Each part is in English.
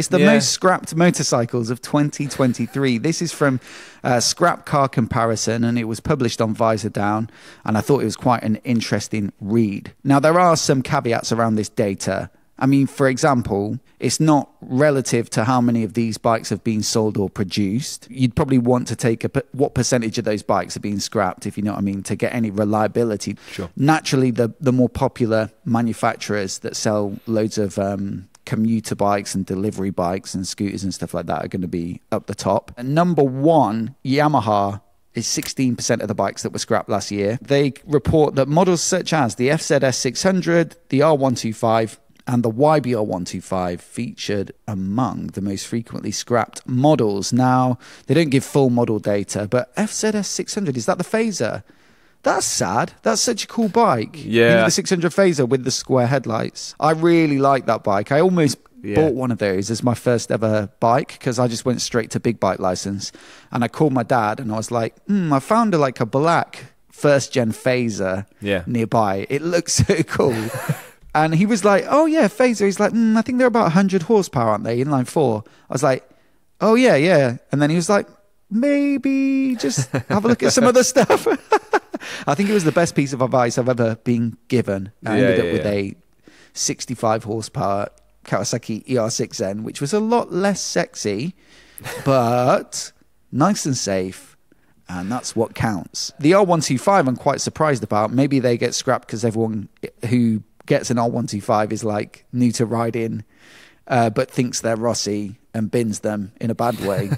It's the most scrapped motorcycles of 2023. This is from Scrap Car Comparison, and it was published on Visor Down, and I thought it was quite an interesting read. Now, there are some caveats around this data. I mean, for example, it's not relative to how many of these bikes have been sold or produced. You'd probably want to take what percentage of those bikes are being scrapped, if you know what I mean, to get any reliability. Sure. Naturally, the more popular manufacturers that sell loads of commuter bikes and delivery bikes and scooters and stuff like that are going to be up the top. And number one, Yamaha, is 16% of the bikes that were scrapped last year. They report that models such as the FZS 600, the R125, and the YBR 125 featured among the most frequently scrapped models. Now, they don't give full model data, but FZS 600, is that the Phaser? That's sad. That's such a cool bike. Yeah. You know, the 600 Phaser with the square headlights. I really like that bike. I almost bought one of those as my first ever bike because I just went straight to big bike license. And I called my dad and I was like, I found a black first gen Phaser nearby. It looks so cool. And he was like, oh, yeah, Phaser. He's like, I think they're about 100 horsepower, aren't they, inline four? I was like, oh, yeah, yeah. And then he was like, maybe just have a look at some other stuff. I think it was the best piece of advice I've ever been given. I ended up with a 65 horsepower Kawasaki ER6N, which was a lot less sexy, but nice and safe. And that's what counts. The R125, I'm quite surprised about. Maybe they get scrapped because everyone who gets an R125 is like new to riding, but thinks they're Rossi and bins them in a bad way.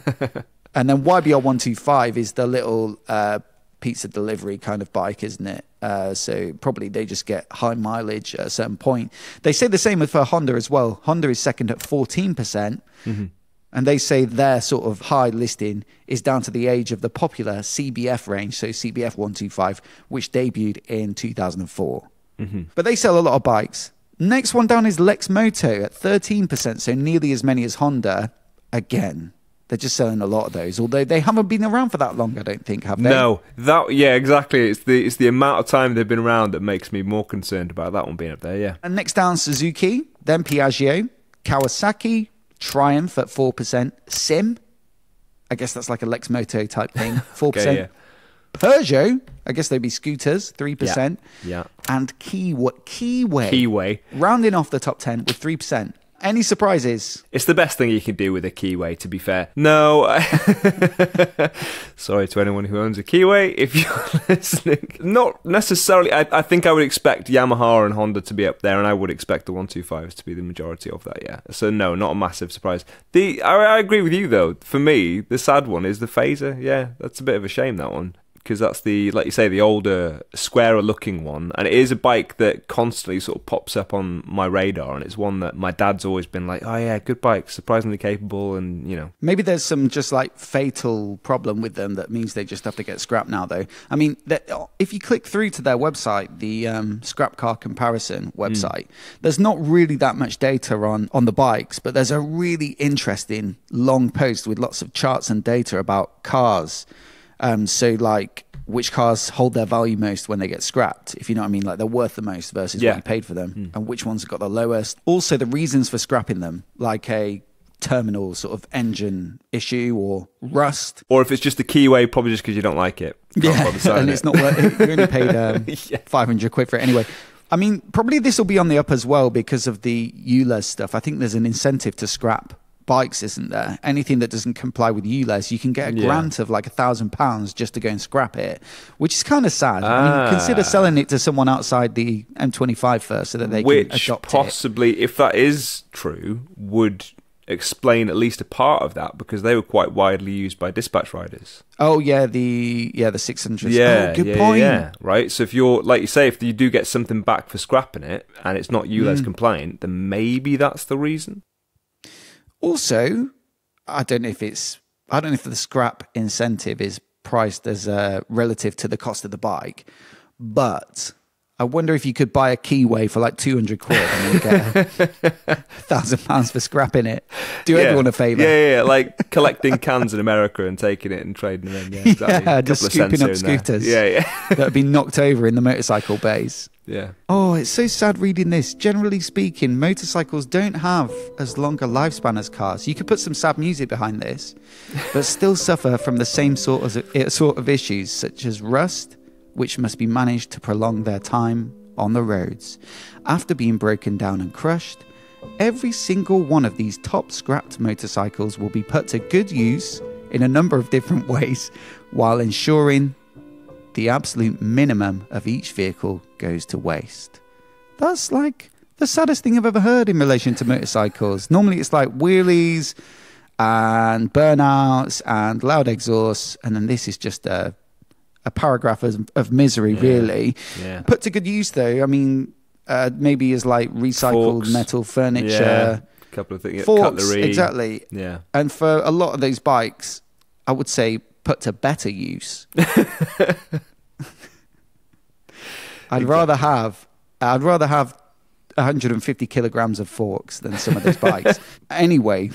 And then YBR 125 is the little pizza delivery kind of bike, isn't it? So probably they just get high mileage at a certain point. They say the same for Honda as well. Honda is second at 14%. And they say their sort of high listing is down to the age of the popular CBF range, so CBF 125, which debuted in 2004. But they sell a lot of bikes. Next one down is Lex Moto at 13%, so nearly as many as Honda. Again, they're just selling a lot of those, although they haven't been around for that long, I don't think, have they? No, exactly. It's the amount of time they've been around that makes me more concerned about that one being up there, yeah. And next down, Suzuki, then Piaggio, Kawasaki, Triumph at 4%, Sim, I guess that's like a Lex Moto type thing, 4%. Okay, yeah. Peugeot, I guess they'd be scooters, 3%. Yeah. And Keyway, rounding off the top 10 with 3%. Any surprises? It's the best thing you can do with a Keyway, to be fair. No. Sorry to anyone who owns a Keyway, if you're listening. Not necessarily. I think I would expect Yamaha and Honda to be up there, and I would expect the 125s to be the majority of that, yeah. So no, not a massive surprise. I agree with you, though. For me, the sad one is the Phaser. Yeah, that's a bit of a shame, that one. Because that's like you say, the older, squarer looking one. And it is a bike that constantly sort of pops up on my radar. And it's one that my dad's always been like, oh yeah, good bike, surprisingly capable, and you know. Maybe there's some just like fatal problem with them that means they just have to get scrapped now, though. I mean, if you click through to their website, the Scrap Car Comparison website, there's not really that much data on the bikes, but there's a really interesting long post with lots of charts and data about cars. So like which cars hold their value most when they get scrapped, if you know what I mean, like they're worth the most versus what you paid for them, and which ones have got the lowest. Also the reasons for scrapping them, like a terminal sort of engine issue or rust. Or if it's just a Keyway, probably just because you don't like it. And it's not worth it. You only paid 500 quid for it anyway. I mean, probably this will be on the up as well because of the ULEZ stuff. I think there's an incentive to scrap bikes, isn't there? Anything that doesn't comply with ULEZ, you can get a grant of like £1,000 just to go and scrap it, which is kind of sad. I mean, consider selling it to someone outside the M25 first so that they can adopt it. Which possibly, if that is true, would explain at least a part of that, because they were quite widely used by dispatch riders. Oh yeah, the 600s. Yeah, good point. Yeah, right. So if you're, like you say, if you do get something back for scrapping it and it's not ULEZ compliant, then maybe that's the reason. Also, I don't know if the scrap incentive is priced as relative to the cost of the bike, but I wonder if you could buy a Keyway for like 200 quid and then get £1,000 for scrapping it. Do everyone a favour. Yeah, like collecting cans in America and taking it and trading them in. Yeah, exactly. Just scooping up scooters. Yeah. that have been knocked over in the motorcycle bays. Yeah. Oh, it's so sad reading this. Generally speaking, motorcycles don't have as long a lifespan as cars. You could put some sad music behind this, but still suffer from the same sort of issues, such as rust, which must be managed to prolong their time on the roads. After being broken down and crushed, every single one of these top scrapped motorcycles will be put to good use in a number of different ways, while ensuring the absolute minimum of each vehicle goes to waste. That's like the saddest thing I've ever heard in relation to motorcycles. Normally it's like wheelies and burnouts and loud exhausts, and then this is just a paragraph of misery, really. Yeah. Put to good use, though. I mean, maybe as like recycled Forks. Metal furniture. Yeah. A couple of things. Forks, Cutlery. exactly. Yeah. And for a lot of those bikes, I would say put to better use. I'd rather have 150 kilograms of forks than some of those bikes. Anyway,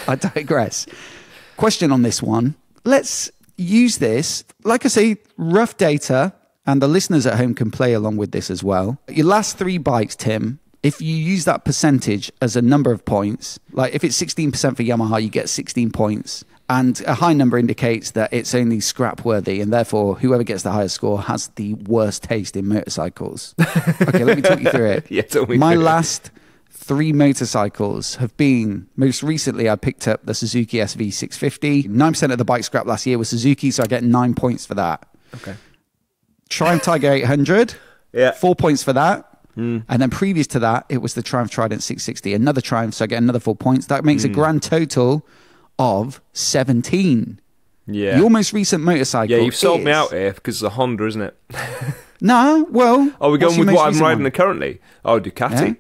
I digress. Question on this one. Let's use this. Like I say, rough data, and the listeners at home can play along with this as well. Your last 3 bikes, Tim, if you use that percentage as a number of points, like if it's 16% for Yamaha, you get 16 points. And a high number indicates that it's only scrap worthy, and therefore whoever gets the highest score has the worst taste in motorcycles. Okay, let me talk you through it. Yeah, tell me My through it. last 3 motorcycles have been, most recently I picked up the Suzuki SV650. 9% of the bike scrap last year was Suzuki, so I get 9 points for that. Okay. Triumph Tiger 800, Yeah. 4 points for that. And then previous to that, it was the Triumph Trident 660. Another Triumph, so I get another 4 points. That makes a grand total of 17. Yeah. Your most recent motorcycle. Yeah, you've sold me out here because it's a Honda, isn't it? No, well. Are we what's going with your what most I'm recent riding one? currently? Oh, Ducati. Yeah.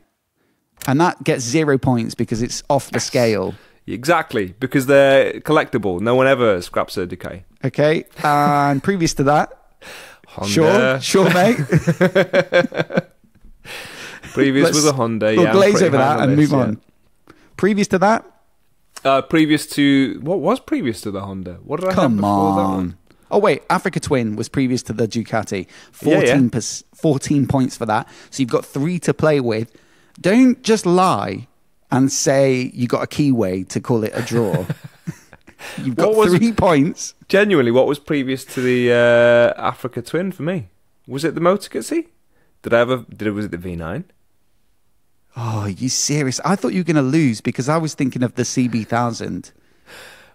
And that gets 0 points because it's off the scale. Exactly, because they're collectible. No one ever scraps a Ducati. Okay. And previous to that. Honda. Sure, mate. Previous was a Honda. We'll Yeah, I'm glaze pretty over high that on and this, move on. Previous to that. Previous to what was previous to the Honda? What did I have Come before that on. one? Oh, wait. Africa Twin was previous to the Ducati. Yeah, 14 points for that. So you've got 3 to play with. Don't just lie and say you got a keyway to call it a draw. You've got 3 points. Genuinely, what was previous to the Africa Twin for me? Was it the Motor Guzzi? Was it the V9? Oh, are you serious? I thought you were going to lose because I was thinking of the CB1000.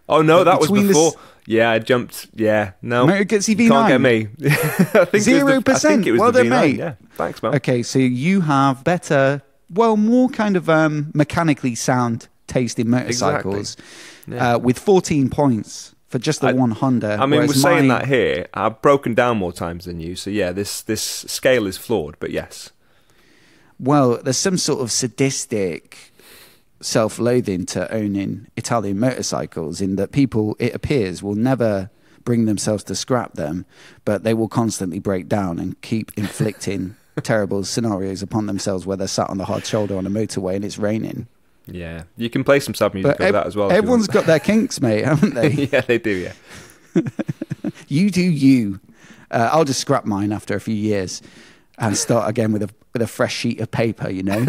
Oh no, that was Between before. Yeah, I jumped. Yeah, no, Motor Guzzi V9. can't get me. I think 0%. I think it was Well the done, V9. mate. Yeah, thanks, man. Okay, so you have better, well, more kind of mechanically sound taste in motorcycles with 14 points for just the one Honda. I mean, we're whereas saying mine- that here. I've broken down more times than you, so yeah, this scale is flawed. But yes, Well, there's some sort of sadistic self-loathing to owning Italian motorcycles in that people, it appears, will never bring themselves to scrap them, but they will constantly break down and keep inflicting terrible scenarios upon themselves where they're sat on the hard shoulder on a motorway and it's raining. yeah, you can play some sad music But over that as well. if you everyone's want. got their kinks, mate, haven't they? Yeah, they do. Yeah. You do you. I'll just scrap mine after a few years and start again with a fresh sheet of paper, you know.